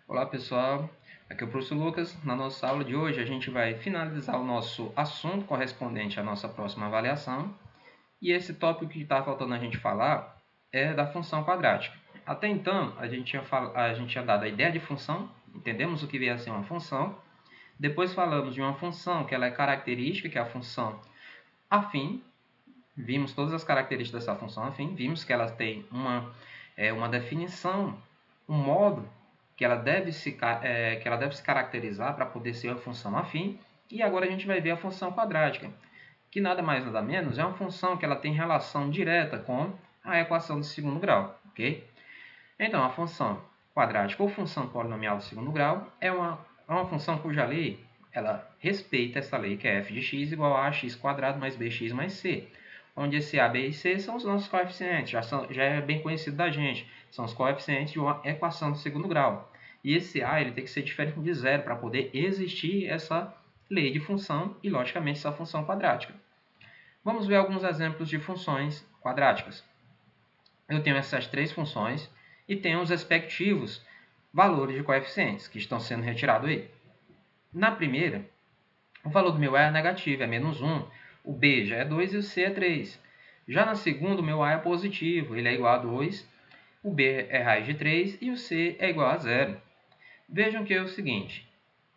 Olá pessoal, aqui é o professor Lucas. Na nossa aula de hoje a gente vai finalizar o nosso assunto correspondente à nossa próxima avaliação. E esse tópico que está faltando a gente falar é da função quadrática. Até então a gente tinha dado a ideia de função, entendemos o que vier a ser uma função. Depois falamos de uma função que ela é característica, que é a função afim. Vimos todas as características dessa função afim, vimos que ela tem uma definição, um modo que ela deve se caracterizar para poder ser uma função afim. E agora a gente vai ver a função quadrática, que nada mais nada menos é uma função que ela tem relação direta com a equação de segundo grau, ok? Então, a função quadrática ou função polinomial de segundo grau é uma função cuja lei ela respeita essa lei, que é f de x igual a x quadrado mais bx mais c, onde esse a, b e c são os nossos coeficientes, já é bem conhecido da gente, são os coeficientes de uma equação de segundo grau. E esse a ele tem que ser diferente de zero para poder existir essa lei de função e, logicamente, essa função quadrática. Vamos ver alguns exemplos de funções quadráticas. Eu tenho essas três funções e tenho os respectivos valores de coeficientes que estão sendo retirados aí. Na primeira, o valor do meu A é negativo, é menos 1. O B já é 2 e o C é 3. Já na segunda, o meu A é positivo, ele é igual a 2. O B é raiz de 3 e o C é igual a 0. Vejam que é o seguinte,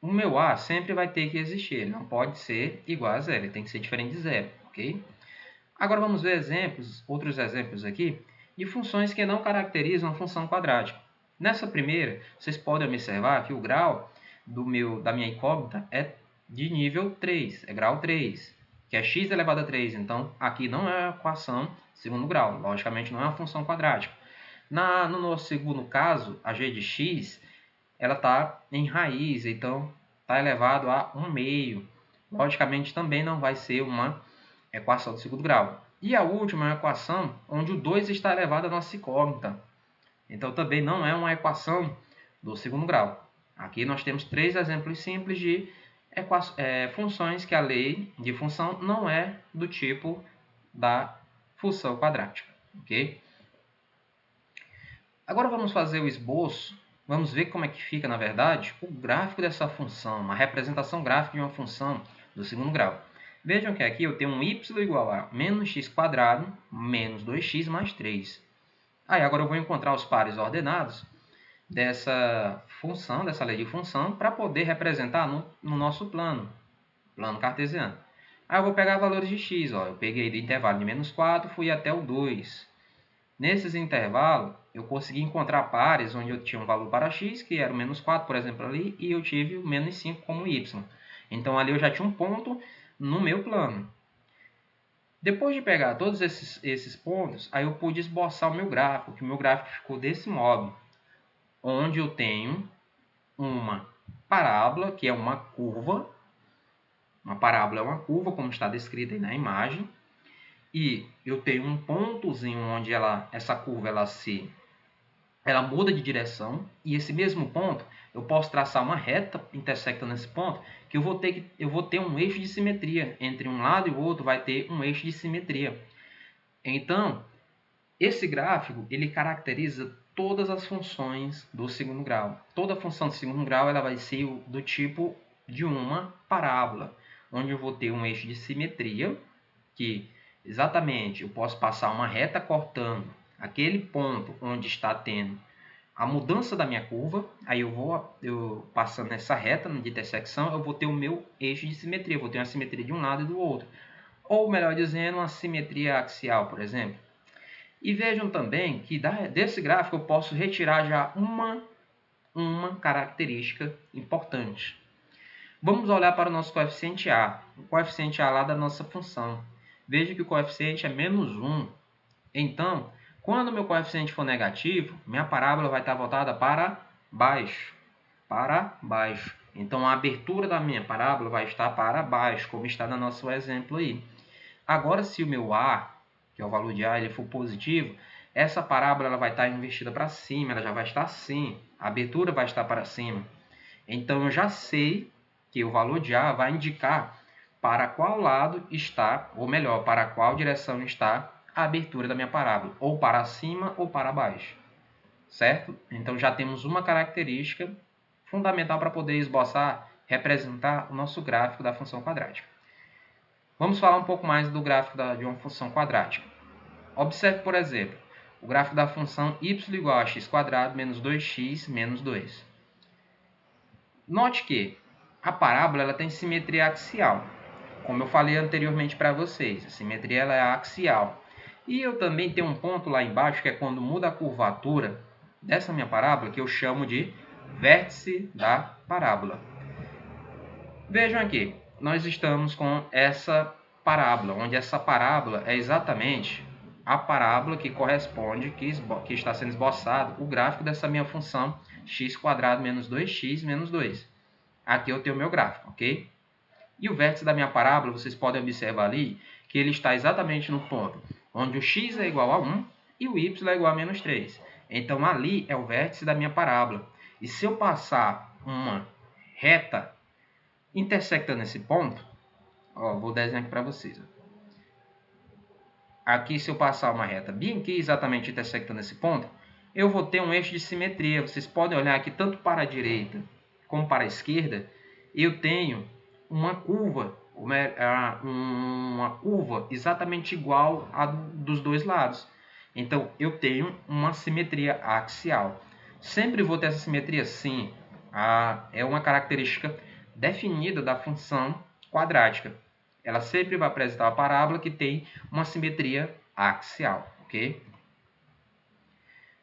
o meu A sempre vai ter que existir, ele não pode ser igual a 0, ele tem que ser diferente de 0, ok? Agora vamos ver outros exemplos aqui, de funções que não caracterizam a função quadrática. Nessa primeira, vocês podem observar que o grau da minha incógnita é de nível 3, é grau 3, que é x elevado a 3. Então, aqui não é uma equação segundo grau, logicamente não é uma função quadrática. No nosso segundo caso, a g de x, ela está em raiz, então está elevado a 1 meio. Logicamente também não vai ser uma equação de segundo grau. E a última é uma equação onde o 2 está elevado à nossa incógnita. Então também não é uma equação do segundo grau. Aqui nós temos três exemplos simples de funções que a lei de função não é do tipo da função quadrática. Okay? Agora vamos fazer o esboço. Vamos ver como é que fica, na verdade, o gráfico dessa função, uma representação gráfica de uma função do segundo grau. Vejam que aqui eu tenho um y igual a menos x quadrado menos 2x mais 3. Aí agora eu vou encontrar os pares ordenados dessa função, dessa lei de função, para poder representar no nosso plano cartesiano. Aí eu vou pegar valores de x. Eu peguei do intervalo de menos 4, fui até o 2. Nesses intervalos, eu consegui encontrar pares onde eu tinha um valor para x, que era o menos 4, por exemplo, ali, e eu tive o menos 5 como y. Então, ali eu já tinha um ponto no meu plano. Depois de pegar todos esses pontos, aí eu pude esboçar o meu gráfico, que o meu gráfico ficou desse modo, onde eu tenho uma parábola, que é uma curva. Uma parábola é uma curva, como está descrita aí na imagem. E eu tenho um pontozinho onde essa curva ela muda de direção, e esse mesmo ponto eu posso traçar uma reta intersectando esse ponto, que eu vou ter um eixo de simetria. Entre um lado e o outro vai ter um eixo de simetria. Então, esse gráfico ele caracteriza todas as funções do segundo grau. Toda função do segundo grau ela vai ser do tipo de uma parábola, onde eu vou ter um eixo de simetria, que exatamente eu posso passar uma reta cortando aquele ponto onde está tendo a mudança da minha curva. Aí eu passando essa reta de intersecção, eu vou ter o meu eixo de simetria, eu vou ter uma simetria de um lado e do outro. Ou melhor dizendo, uma simetria axial, por exemplo. E vejam também que desse gráfico eu posso retirar já uma característica importante. Vamos olhar para o nosso coeficiente A, o coeficiente A lá da nossa função. Veja que o coeficiente é menos 1. Então, quando o meu coeficiente for negativo, minha parábola vai estar voltada para baixo. Para baixo. Então, a abertura da minha parábola vai estar para baixo, como está no nosso exemplo aí. Agora, se o meu A, que é o valor de A, ele for positivo, essa parábola ela vai estar invertida para cima, ela já vai estar assim. A abertura vai estar para cima. Então, eu já sei que o valor de A vai indicar para qual lado está, ou melhor, para qual direção está a abertura da minha parábola, ou para cima ou para baixo, certo? Então já temos uma característica fundamental para poder esboçar, representar o nosso gráfico da função quadrática. Vamos falar um pouco mais do gráfico de uma função quadrática. Observe, por exemplo, o gráfico da função y igual a x² menos 2x menos 2. Note que a parábola ela tem simetria axial. Como eu falei anteriormente para vocês, a simetria ela é axial. E eu também tenho um ponto lá embaixo, que é quando muda a curvatura dessa minha parábola, que eu chamo de vértice da parábola. Vejam aqui, nós estamos com essa parábola, onde essa parábola é exatamente a parábola que corresponde, que está sendo esboçado, o gráfico dessa minha função x² menos 2x menos 2. Aqui eu tenho o meu gráfico, ok? E o vértice da minha parábola, vocês podem observar ali, que ele está exatamente no ponto onde o x é igual a 1 e o y é igual a menos 3. Então, ali é o vértice da minha parábola. E se eu passar uma reta intersectando esse ponto, vou desenhar aqui para vocês. Aqui, se eu passar uma reta bem aqui, exatamente intersectando esse ponto, eu vou ter um eixo de simetria. Vocês podem olhar aqui, tanto para a direita como para a esquerda, eu tenho uma curva exatamente igual a dos dois lados. Então, eu tenho uma simetria axial. Sempre vou ter essa simetria? Sim. É uma característica definida da função quadrática. Ela sempre vai apresentar uma parábola que tem uma simetria axial, ok?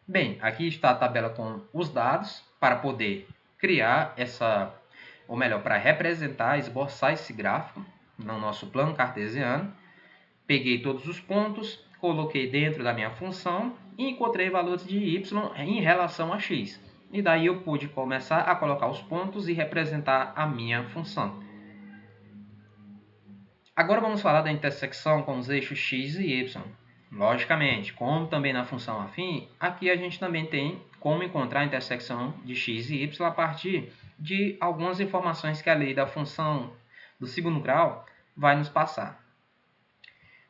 Bem, aqui está a tabela com os dados para poder criar para representar, esboçar esse gráfico no nosso plano cartesiano. Peguei todos os pontos, coloquei dentro da minha função e encontrei valores de y em relação a x. E daí eu pude começar a colocar os pontos e representar a minha função. Agora vamos falar da intersecção com os eixos x e y. Logicamente, como também na função afim, aqui a gente também tem como encontrar a intersecção de x e y a partir de algumas informações que a lei da função do segundo grau vai nos passar.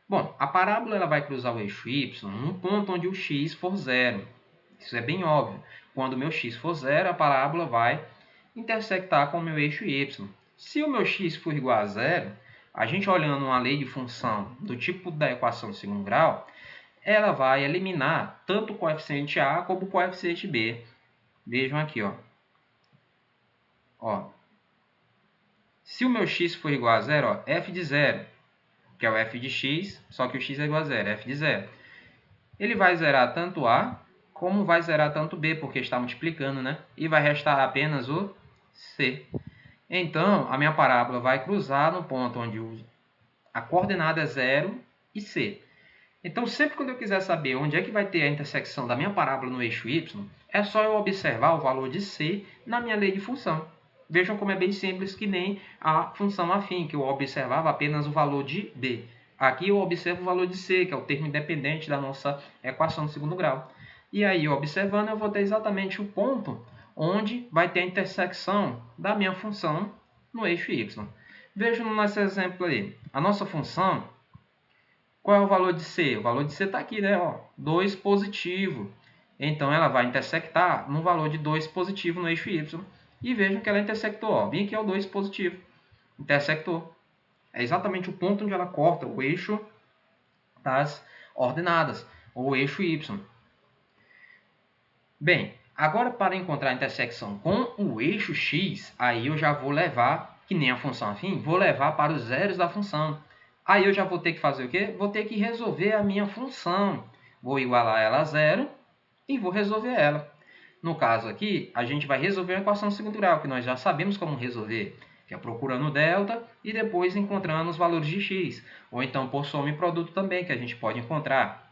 Bom, a parábola ela vai cruzar o eixo y num ponto onde o x for zero. Isso é bem óbvio. Quando o meu x for zero, a parábola vai intersectar com o meu eixo y. Se o meu x for igual a zero, a gente olhando uma lei de função do tipo da equação do segundo grau, ela vai eliminar tanto o coeficiente a como o coeficiente b. Vejam aqui, se o meu x for igual a zero, f de zero, que é o f de x, só que o x é igual a zero, f de zero. Ele vai zerar tanto a como vai zerar tanto b, porque está multiplicando, né? E vai restar apenas o c. Então, a minha parábola vai cruzar no ponto onde a coordenada é 0 e c. Então, sempre quando eu quiser saber onde é que vai ter a intersecção da minha parábola no eixo y, é só eu observar o valor de c na minha lei de função. Vejam como é bem simples, que nem a função afim, que eu observava apenas o valor de b. Aqui eu observo o valor de c, que é o termo independente da nossa equação do segundo grau. E aí, observando, eu vou ter exatamente o ponto onde vai ter a intersecção da minha função no eixo y. Vejam no nosso exemplo aí. A nossa função, qual é o valor de c? O valor de c está aqui, né? 2 positivo. Então, ela vai intersectar no valor de 2 positivo no eixo y. E vejam que ela intersectou. Bem aqui é o 2 positivo. Intersectou. É exatamente o ponto onde ela corta o eixo das ordenadas, ou o eixo y. Bem, agora para encontrar a intersecção com o eixo x, aí eu já vou levar, que nem a função afim, vou levar para os zeros da função. Aí eu já vou ter que fazer o quê? Vou ter que resolver a minha função. Vou igualar ela a zero e vou resolver ela. No caso aqui, a gente vai resolver a equação do segundo grau, que nós já sabemos como resolver, que é procurando o delta e depois encontrando os valores de x. Ou então por soma e produto também, que a gente pode encontrar.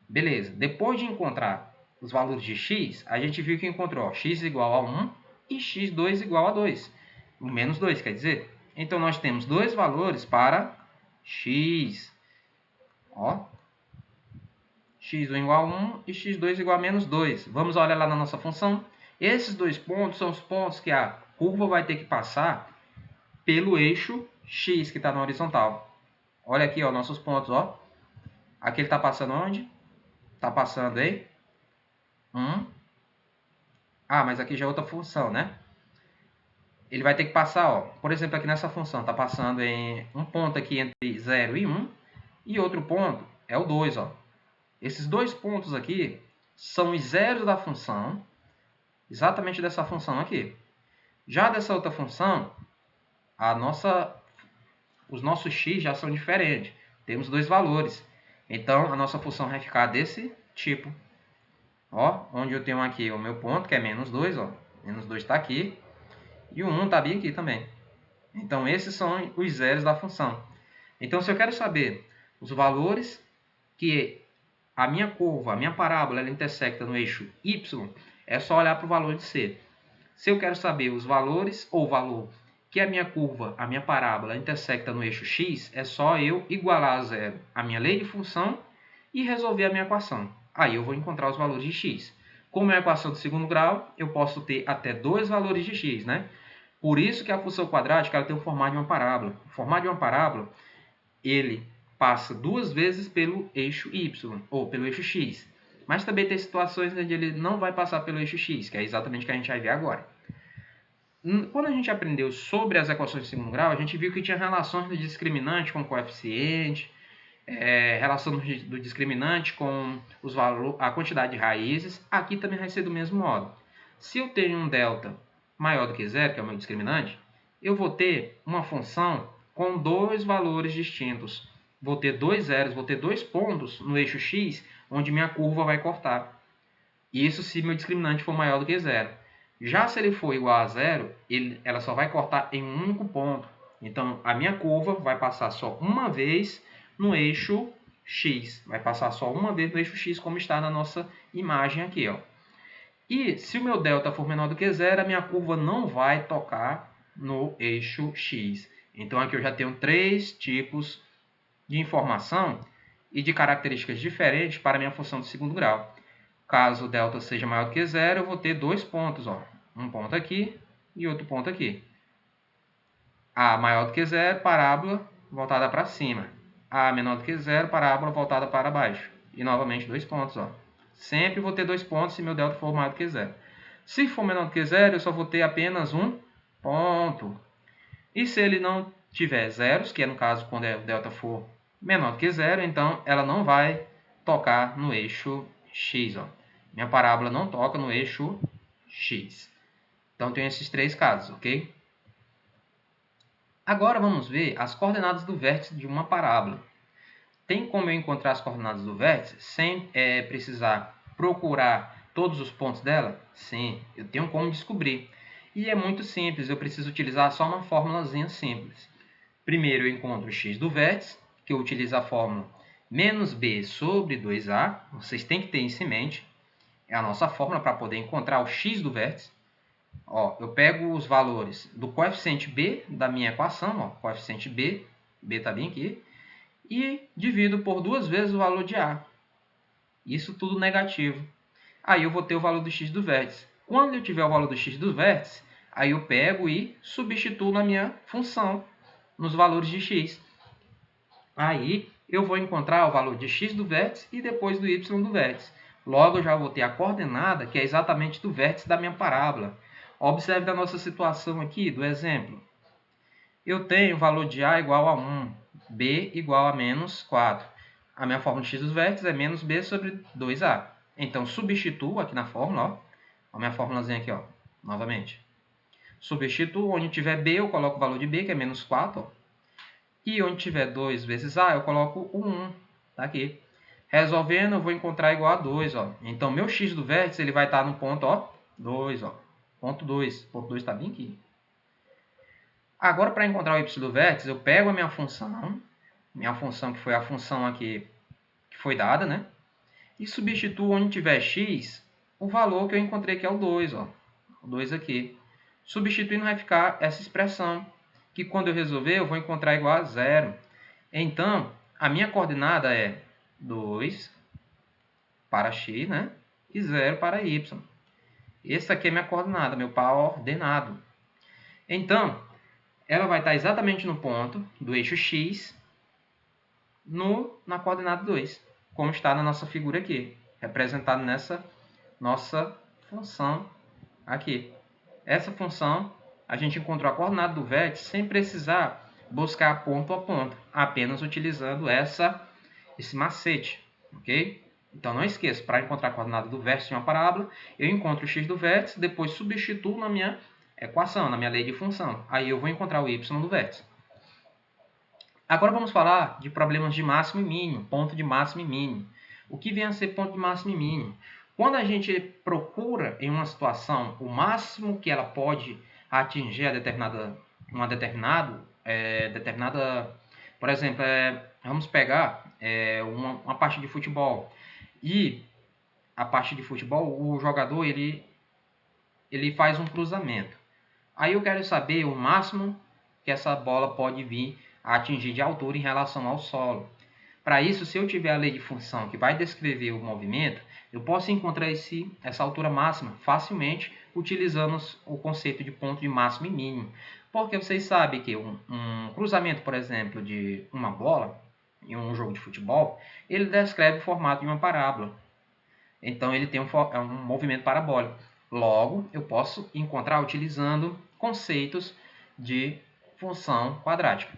Beleza, depois de encontrar os valores de x, a gente viu que encontrou x igual a 1 e x2 igual a 2. O menos 2, quer dizer. Então, nós temos dois valores para x. X1 igual a 1 e x2 igual a menos 2. Vamos olhar lá na nossa função. Esses dois pontos são os pontos que a curva vai ter que passar pelo eixo x, que está na horizontal. Olha aqui, nossos pontos. Aqui ele está passando onde? Está passando aí 1 Ah, mas aqui já é outra função, né? Ele vai ter que passar, ó, por exemplo, aqui nessa função, está passando em um ponto aqui entre 0 e 1, e outro ponto é o 2, ó. Esses dois pontos aqui são os zeros da função, exatamente dessa função aqui. Já dessa outra função, os nossos x já são diferentes. Temos dois valores. Então, a nossa função vai ficar desse tipo. Ó, onde eu tenho aqui o meu ponto, que é menos 2, ó. Menos 2 está aqui. E o 1 está bem aqui também. Então, esses são os zeros da função. Então, se eu quero saber os valores que a minha curva, a minha parábola, ela intersecta no eixo y, é só olhar para o valor de c. Se eu quero saber os valores ou o valor que a minha curva, a minha parábola, intersecta no eixo x, é só eu igualar a zero a minha lei de função e resolver a minha equação. Aí eu vou encontrar os valores de x. Como é a equação do segundo grau, eu posso ter até dois valores de x, né? Por isso que a função quadrática ela tem o formato de uma parábola. O formato de uma parábola, ele passa duas vezes pelo eixo y, ou pelo eixo x. Mas também tem situações onde ele não vai passar pelo eixo x, que é exatamente o que a gente vai ver agora. Quando a gente aprendeu sobre as equações de segundo grau, a gente viu que tinha relações do discriminante com coeficiente, relação do discriminante com a quantidade de raízes. Aqui também vai ser do mesmo modo. Se eu tenho um delta maior do que zero, que é o meu discriminante, eu vou ter uma função com dois valores distintos. Vou ter dois zeros, vou ter dois pontos no eixo x, onde minha curva vai cortar. Isso se meu discriminante for maior do que zero. Já se ele for igual a zero, ela só vai cortar em um único ponto. Então, a minha curva vai passar só uma vez no eixo x. Vai passar só uma vez no eixo x, como está na nossa imagem aqui, ó. E se o meu delta for menor do que zero, a minha curva não vai tocar no eixo x. Então, aqui eu já tenho três tipos de informação e de características diferentes para a minha função de segundo grau. Caso o delta seja maior do que zero, eu vou ter dois pontos, ó. Um ponto aqui e outro ponto aqui. A maior do que zero, parábola voltada para cima. A menor do que zero, parábola voltada para baixo. E novamente dois pontos, ó. Sempre vou ter dois pontos se meu delta for maior do que zero. Se for menor do que zero, eu só vou ter apenas um ponto. E se ele não tiver zeros, que é no caso quando o delta for menor do que zero, então ela não vai tocar no eixo x, ó. Minha parábola não toca no eixo x. Então, tem esses três casos, ok? Agora, vamos ver as coordenadas do vértice de uma parábola. Tem como eu encontrar as coordenadas do vértice sem precisar procurar todos os pontos dela? Sim, eu tenho como descobrir. E é muito simples, eu preciso utilizar só uma fórmulazinha simples. Primeiro, eu encontro o x do vértice, que eu utilizo a fórmula menos b sobre 2a. Vocês têm que ter isso em mente. É a nossa fórmula para poder encontrar o x do vértice. Ó, eu pego os valores do coeficiente b da minha equação, ó, coeficiente b está bem aqui, e divido por duas vezes o valor de a. Isso tudo negativo. Aí eu vou ter o valor do x do vértice. Quando eu tiver o valor do x do vértice, aí eu pego e substituo na minha função, nos valores de x. Aí eu vou encontrar o valor de x do vértice e depois do y do vértice. Logo, eu já vou ter a coordenada, que é exatamente do vértice da minha parábola. Observe a nossa situação aqui, do exemplo. Eu tenho o valor de a igual a 1, b igual a menos 4. A minha fórmula de x dos vértices é menos b sobre 2a. Então, substituo aqui na fórmula, ó. A minha fórmulazinha aqui, ó, novamente. Substituo, onde tiver b, eu coloco o valor de b, que é menos 4, ó. E onde tiver 2 vezes a, eu coloco o 1, tá aqui. Resolvendo, eu vou encontrar igual a 2, ó. Então, meu x do vértice, ele vai estar no ponto, ó, 2, ó. Ponto 2. Ponto 2 está bem aqui. Agora, para encontrar o y do vértice, eu pego a minha função que foi a função aqui que foi dada, né? E substituo onde tiver x, o valor que eu encontrei, que é o 2, ó. O 2 aqui. Substituindo vai ficar essa expressão, que quando eu resolver, eu vou encontrar igual a 0. Então, a minha coordenada é 2 para x, né? E 0 para y. Essa aqui é minha coordenada, meu par ordenado. Então, ela vai estar exatamente no ponto do eixo x na coordenada 2, como está na nossa figura aqui, representado nessa nossa função aqui. Essa função, a gente encontrou a coordenada do vértice sem precisar buscar ponto a ponto, apenas utilizando esse macete, ok? Então não esqueça, para encontrar a coordenada do vértice de uma parábola, eu encontro o x do vértice, depois substituo na minha equação, na minha lei de função. Aí eu vou encontrar o y do vértice. Agora vamos falar de problemas de máximo e mínimo, ponto de máximo e mínimo. O que vem a ser ponto de máximo e mínimo? Quando a gente procura em uma situação o máximo que ela pode atingir uma determinada, por exemplo, vamos pegar uma partida de futebol e a partida de futebol o jogador ele faz um cruzamento. Aí eu quero saber o máximo que essa bola pode vir a atingir de altura em relação ao solo. Para isso, se eu tiver a lei de função que vai descrever o movimento, eu posso encontrar essa altura máxima facilmente utilizando o conceito de ponto de máximo e mínimo. Porque vocês sabem que um cruzamento, por exemplo, de uma bola em um jogo de futebol, ele descreve o formato de uma parábola. Então, ele tem um movimento parabólico. Logo, eu posso encontrar utilizando conceitos de função quadrática.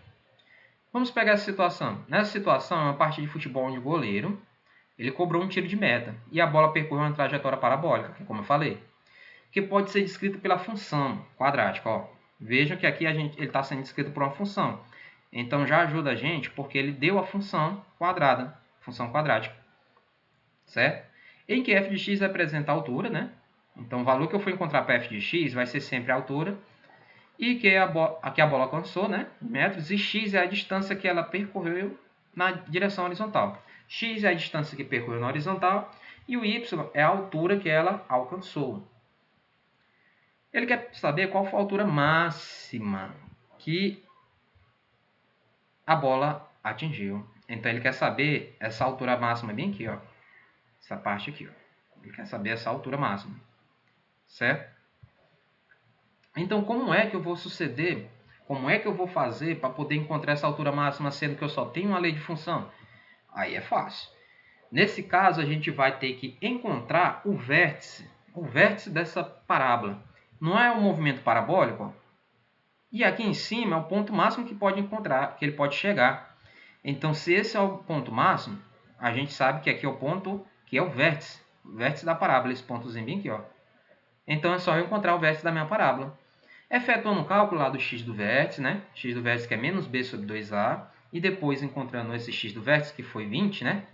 Vamos pegar essa situação. Nessa situação, é uma partida de futebol onde o goleiro ele cobrou um tiro de meta e a bola percorreu uma trajetória parabólica, como eu falei, que pode ser descrita pela função quadrática. Ó. Vejam que aqui ele está sendo descrito por uma função. Então, já ajuda a gente porque ele deu a função quadrada, função quadrática. Certo? Em que f de x representa a altura, né? Então, o valor que eu for encontrar para f de x vai ser sempre a altura. E que aqui a bola alcançou, né? Metros. E x é a distância que ela percorreu na direção horizontal. X é a distância que percorreu na horizontal. E o y é a altura que ela alcançou. Ele quer saber qual foi a altura máxima que a bola atingiu. Então, ele quer saber essa altura máxima bem aqui, ó. Essa parte aqui, ó. Ele quer saber essa altura máxima. Certo? Então, como é que eu vou suceder? Como é que eu vou fazer para poder encontrar essa altura máxima, sendo que eu só tenho uma lei de função? Aí é fácil. Nesse caso, a gente vai ter que encontrar o vértice dessa parábola. Não é um movimento parabólico? E aqui em cima é o ponto máximo que pode encontrar, que ele pode chegar. Então, se esse é o ponto máximo, a gente sabe que aqui é o ponto que é o vértice da parábola, esse pontozinho bem aqui, ó. Então, é só eu encontrar o vértice da minha parábola. Efetuando o cálculo lá do x do vértice, né? X do vértice que é menos b sobre 2a. E depois encontrando esse x do vértice, que foi 20, né?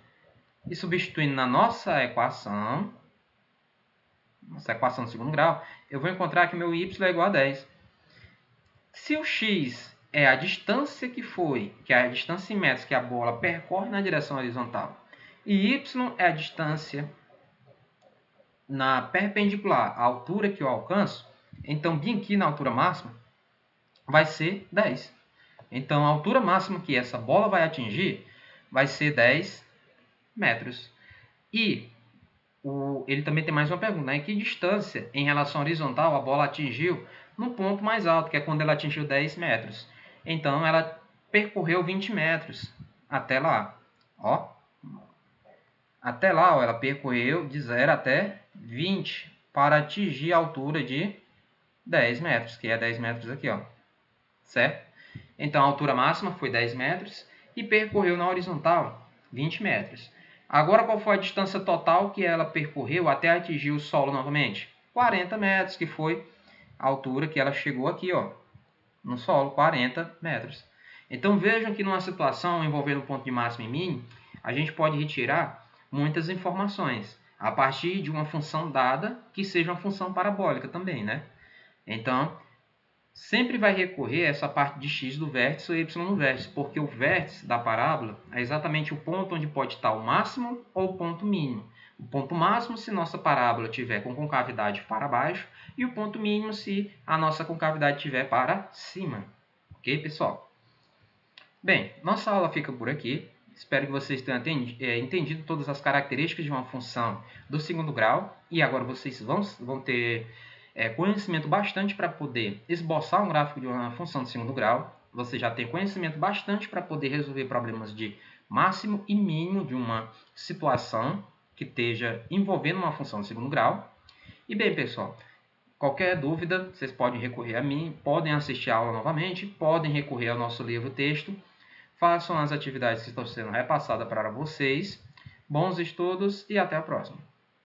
E substituindo na nossa equação do segundo grau, eu vou encontrar que meu y é igual a 10. Se o x é a distância que é a distância em metros que a bola percorre na direção horizontal, e y é a distância na perpendicular, a altura que eu alcanço, então bem aqui na altura máxima vai ser 10. Então a altura máxima que essa bola vai atingir vai ser 10 metros. E ele também tem mais uma pergunta, né? Que distância em relação à horizontal a bola atingiu no ponto mais alto, que é quando ela atingiu 10 metros. Então ela percorreu 20 metros até lá. Ó. Até lá, ó, ela percorreu de 0 até 20 para atingir a altura de 10 metros, que é 10 metros aqui, ó. Certo? Então a altura máxima foi 10 metros e percorreu na horizontal 20 metros. Agora qual foi a distância total que ela percorreu até atingir o solo novamente? 40 metros, que foi a altura que ela chegou aqui, ó, no solo, 40 metros. Então vejam que numa situação envolvendo ponto de máximo e mínimo, a gente pode retirar muitas informações a partir de uma função dada que seja uma função parabólica também, né? Então, sempre vai recorrer a essa parte de x do vértice ou y no vértice, porque o vértice da parábola é exatamente o ponto onde pode estar o máximo ou o ponto mínimo. O ponto máximo se nossa parábola tiver com concavidade para baixo e o ponto mínimo se a nossa concavidade tiver para cima. Ok, pessoal? Bem, nossa aula fica por aqui. Espero que vocês tenham entendido todas as características de uma função do segundo grau e agora vocês vão ter conhecimento bastante para poder esboçar um gráfico de uma função de segundo grau. Você já tem conhecimento bastante para poder resolver problemas de máximo e mínimo de uma situação que esteja envolvendo uma função de segundo grau. E bem, pessoal, Qualquer dúvida, vocês podem recorrer a mim, podem assistir a aula novamente, podem recorrer ao nosso livro-texto, façam as atividades que estão sendo repassadas para vocês. Bons estudos e até a próxima!